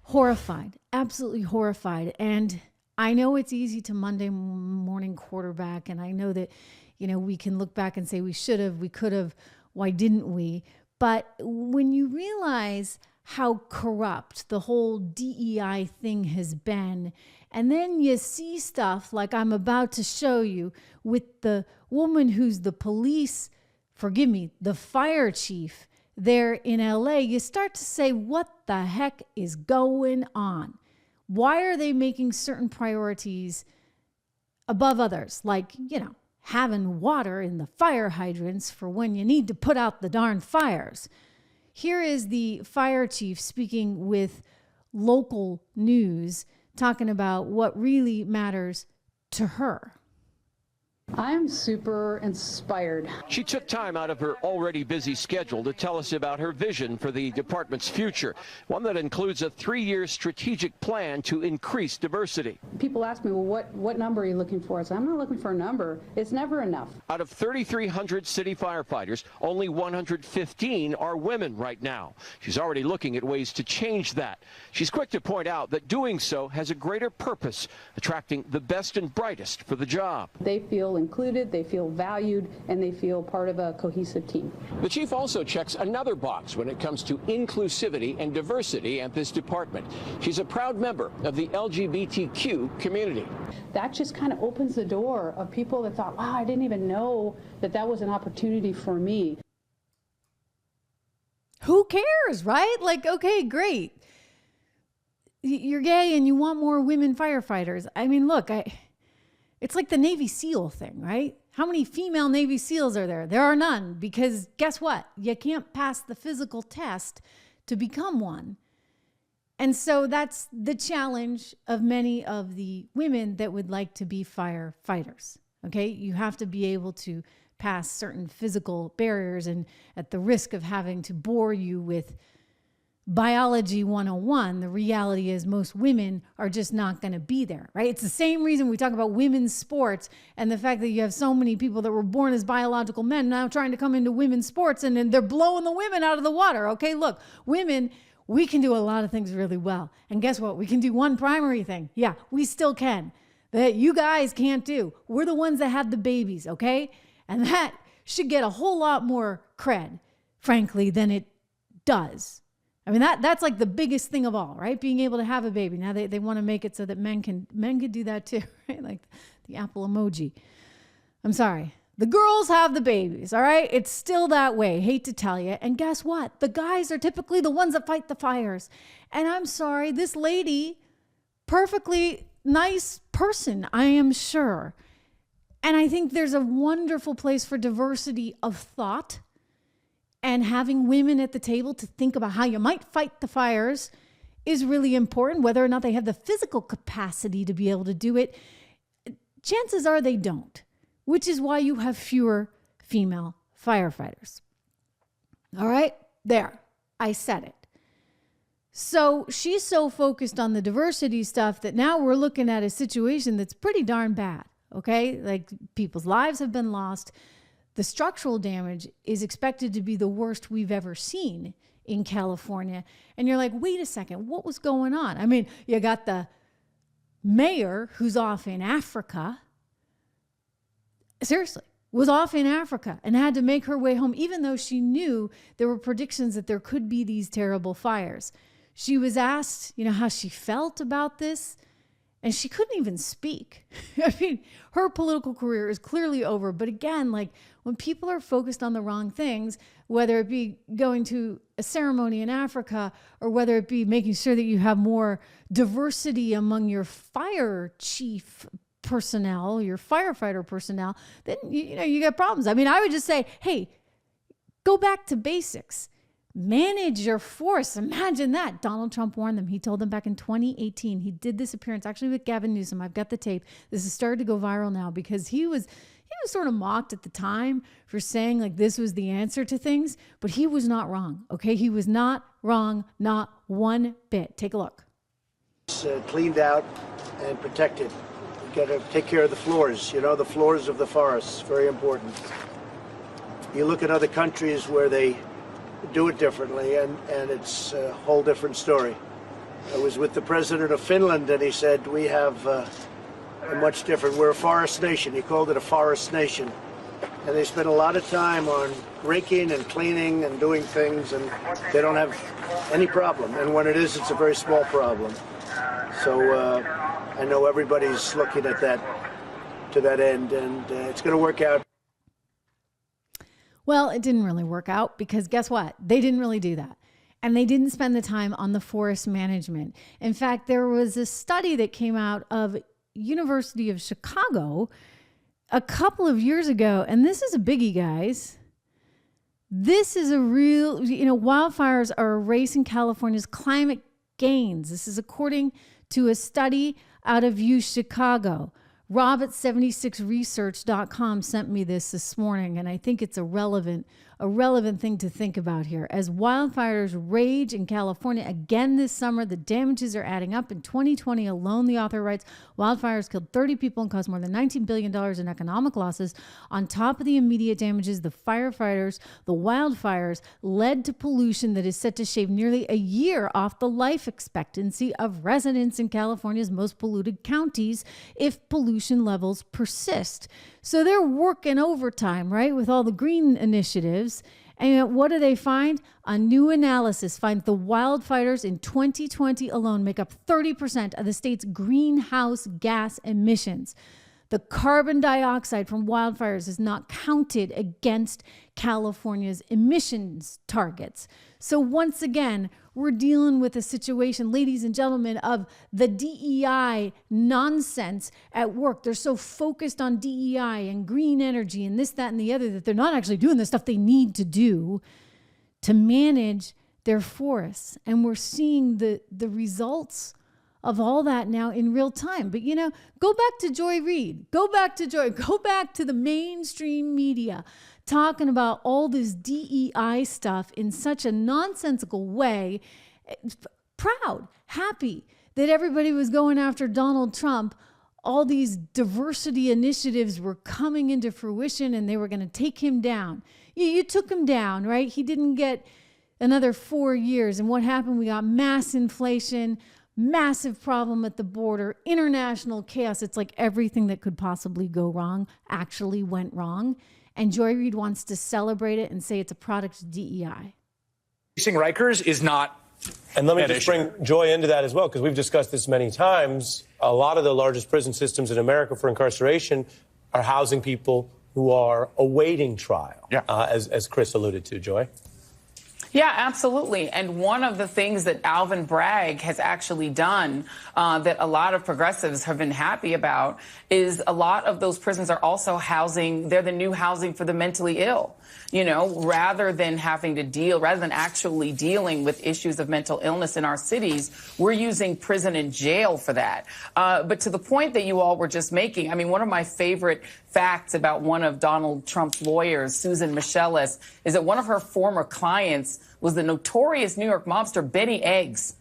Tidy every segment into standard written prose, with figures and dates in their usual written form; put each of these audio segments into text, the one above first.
Horrified, absolutely horrified. And I know it's easy to Monday morning quarterback. And I know that, we can look back and say we should have, we could have, why didn't we? But when you realize how corrupt the whole DEI thing has been, and then you see stuff like I'm about to show you with the woman who's the police, the fire chief there in LA, you start to say, what the heck is going on? Why are they making certain priorities above others? Like, having water in the fire hydrants for when you need to put out the darn fires. Here is the fire chief speaking with local news, talking about what really matters to her. I'm super inspired. She took time out of her already busy schedule to tell us about her vision for the department's future, one that includes a 3-year strategic plan to increase diversity. People ask me, well, what number are you looking for? I said, I'm not looking for a number. It's never enough. Out of 3,300 city firefighters, only 115 are women right now. She's already looking at ways to change that. She's quick to point out that doing so has a greater purpose, attracting the best and brightest for the job. They feel included, they feel valued, and they feel part of a cohesive team. The chief also checks another box when it comes to inclusivity and diversity at this department. She's a proud member of the LGBTQ community. That just kind of opens the door of people that thought, wow, I didn't even know that was an opportunity for me. Who cares, right? Like, okay, great. You're gay and you want more women firefighters. I mean, look, it's like the Navy SEAL thing, right? How many female Navy SEALs are there? There are none, because guess what? You can't pass the physical test to become one. And so that's the challenge of many of the women that would like to be firefighters, okay? You have to be able to pass certain physical barriers, and at the risk of having to bore you with Biology 101, the reality is most women are just not going to be there, right? It's the same reason we talk about women's sports and the fact that you have so many people that were born as biological men now trying to come into women's sports, and then they're blowing the women out of the water. Okay, look, women, we can do a lot of things really well. And guess what? We can do one primary thing. Yeah, we still can. That you guys can't do. We're the ones that had the babies, okay? And that should get a whole lot more cred, frankly, than it does. I mean, that's like the biggest thing of all, right? Being able to have a baby. Now they want to make it so that men can do that too, right? Like the apple emoji. I'm sorry. The girls have the babies, all right? It's still that way. Hate to tell you. And guess what? The guys are typically the ones that fight the fires. And I'm sorry, this lady, perfectly nice person, I am sure. And I think there's a wonderful place for diversity of thought. And having women at the table to think about how you might fight the fires is really important, whether or not they have the physical capacity to be able to do it. Chances are they don't, which is why you have fewer female firefighters. All right, there, I said it. So she's so focused on the diversity stuff that now we're looking at a situation that's pretty darn bad, okay? Like people's lives have been lost. The structural damage is expected to be the worst we've ever seen in California. And you're like, wait a second, what was going on? I mean, you got the mayor who's off in Africa. Seriously, was off in Africa and had to make her way home, even though she knew there were predictions that there could be these terrible fires. She was asked, how she felt about this. And she couldn't even speak. I mean, her political career is clearly over. But again, like when people are focused on the wrong things, whether it be going to a ceremony in Africa or whether it be making sure that you have more diversity among your fire chief personnel, your firefighter personnel, then you got problems. I mean, I would just say, hey, go back to basics. Manage your force. Imagine that. Donald Trump warned them. He told them back in 2018. He did this appearance actually with Gavin Newsom. I've got the tape. This has started to go viral now because he was sort of mocked at the time for saying like this was the answer to things, but he was not wrong. Okay, he was not wrong, not one bit. Take a look. It's cleaned out and protected. You got to take care of the floors. The floors of the forests. Very important. You look at other countries where they do it differently, and it's a whole different story. I was with the president of Finland, and he said, we have a much different, we're a forest nation. He called it a forest nation. And they spend a lot of time on raking and cleaning and doing things, and they don't have any problem. And when it is, it's a very small problem. So I know everybody's looking at that, to that end, and it's going to work out. Well, it didn't really work out because guess what? They didn't really do that. And they didn't spend the time on the forest management. In fact, there was a study that came out of University of Chicago a couple of years ago, and this is a biggie, guys. This is a real, wildfires are erasing California's climate gains. This is according to a study out of U Chicago. Rob at 76research.com sent me this morning, and I think it's a relevant thing to think about here. As wildfires rage in California again this summer, the damages are adding up. In 2020 alone, the author writes, wildfires killed 30 people and caused more than $19 billion in economic losses. On top of the immediate damages, the wildfires led to pollution that is set to shave nearly a year off the life expectancy of residents in California's most polluted counties if pollution levels persist. So they're working overtime, right, with all the green initiatives. And what do they find? A new analysis finds the wildfires in 2020 alone make up 30% of the state's greenhouse gas emissions. The carbon dioxide from wildfires is not counted against California's emissions targets. So once again, we're dealing with a situation, ladies and gentlemen, of the DEI nonsense at work. They're so focused on DEI and green energy and this, that, and the other that they're not actually doing the stuff they need to do to manage their forests. And we're seeing the results of all that now in real time. But, go back to Joy Reid. Go back to the mainstream media talking about all this DEI stuff in such a nonsensical way. Proud, happy that everybody was going after Donald Trump. All these diversity initiatives were coming into fruition and they were going to take him down. You took him down, right? He didn't get another 4 years. And what happened? We got mass inflation, massive problem at the border, international chaos. It's like everything that could possibly go wrong actually went wrong. And Joy Reid wants to celebrate it and say it's a product of DEI. Rikers is not. And let me just bring Joy into that as well, because we've discussed this many times. A lot of the largest prison systems in America for incarceration are housing people who are awaiting trial, as Chris alluded to, Joy. Yeah, absolutely. And one of the things that Alvin Bragg has actually done that a lot of progressives have been happy about is a lot of those prisons are also housing. They're the new housing for the mentally ill, rather than actually dealing with issues of mental illness in our cities. We're using prison and jail for that. But to the point that you all were just making, one of my favorite facts about one of Donald Trump's lawyers, Susan Michelis, is that one of her former clients was the notorious New York mobster Benny Eggs.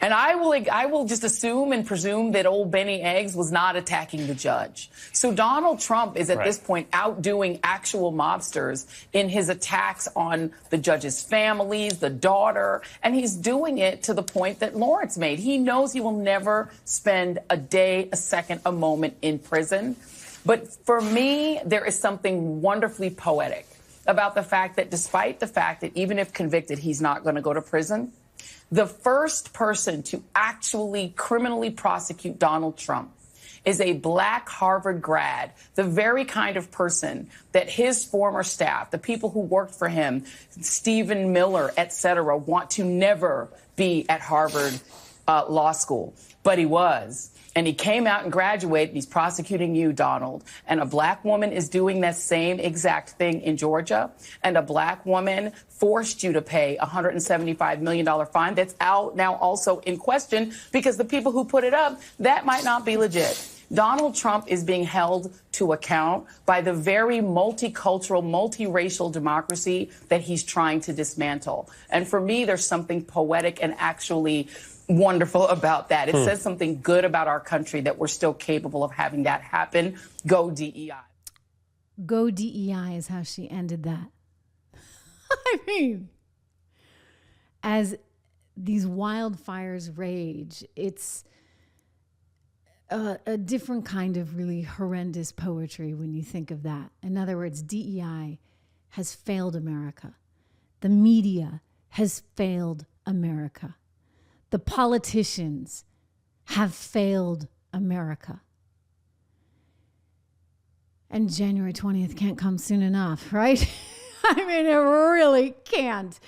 And I will just assume and presume that old Benny Eggs was not attacking the judge. So Donald Trump is at this point outdoing actual mobsters in his attacks on the judge's families, the daughter, and he's doing it to the point that Lawrence made. He knows he will never spend a day, a second, a moment in prison. But for me, there is something wonderfully poetic about the fact that despite the fact that even if convicted, he's not going to go to prison, the first person to actually criminally prosecute Donald Trump is a black Harvard grad, the very kind of person that his former staff, the people who worked for him, Stephen Miller, et cetera, want to never be at Harvard Law School. But he was. And he came out and graduated, and he's prosecuting you, Donald. And a black woman is doing that same exact thing in Georgia. And a black woman forced you to pay a $175 million fine that's out now also in question because the people who put it up, that might not be legit. Donald Trump is being held to account by the very multicultural, multiracial democracy that he's trying to dismantle. And for me, there's something poetic and actually wonderful about that. It says something good about our country that we're still capable of having that happen. Go DEI. Go DEI is how she ended that. I mean, as these wildfires rage, it's a different kind of really horrendous poetry when you think of that. In other words, DEI has failed America. The media has failed America. The politicians have failed America. And January 20th can't come soon enough, right? I mean, it really can't.